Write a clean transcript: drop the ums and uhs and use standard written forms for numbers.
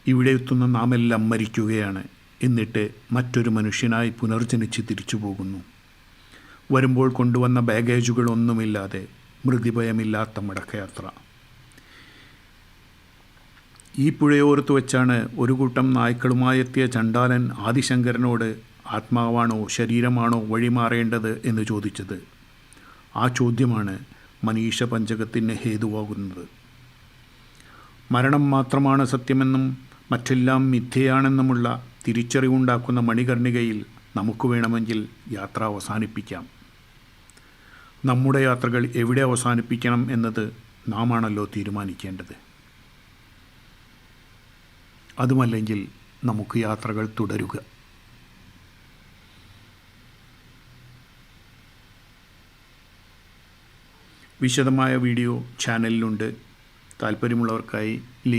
ഇവിടെ എത്തുന്ന നാമെല്ലാം മരിക്കുകയാണ്. എന്നിട്ട് മറ്റൊരു മനുഷ്യനായി പുനർജനിച്ച് തിരിച്ചു പോകുന്നു. വരുമ്പോൾ കൊണ്ടുവന്ന ബാഗേജുകളൊന്നുമില്ലാതെ മൃതിഭയമില്ലാത്ത മടക്കയാത്ര. ഈ പുഴയോരത്ത് വെച്ചാണ് ഒരു കൂട്ടം നായ്ക്കളുമായെത്തിയ ചണ്ടാലൻ ആദിശങ്കരനോട് ആത്മാവാണോ ശരീരമാണോ വഴിമാറേണ്ടത് എന്ന് ചോദിച്ചത്. ആ ചോദ്യമാണ് മനീഷ പഞ്ചകത്തിന് ഹേതുവാകുന്നത്. മരണം മാത്രമാണ് സത്യമെന്നും മറ്റെല്ലാം മിഥ്യയാണെന്നുമുള്ള തിരിച്ചറിവുണ്ടാക്കുന്ന മണികർണികയിൽ നമുക്ക് വേണമെങ്കിൽ യാത്ര അവസാനിപ്പിക്കാം. നമ്മുടെ യാത്രകൾ എവിടെ അവസാനിപ്പിക്കണം എന്നത് നാമാണല്ലോ തീരുമാനിക്കേണ്ടത്. അതുമല്ലെങ്കിൽ നമുക്ക് യാത്രകൾ തുടരുക. വിശദമായ വീഡിയോ ചാനലിലുണ്ട്. താല്പര്യമുള്ളവർക്കായി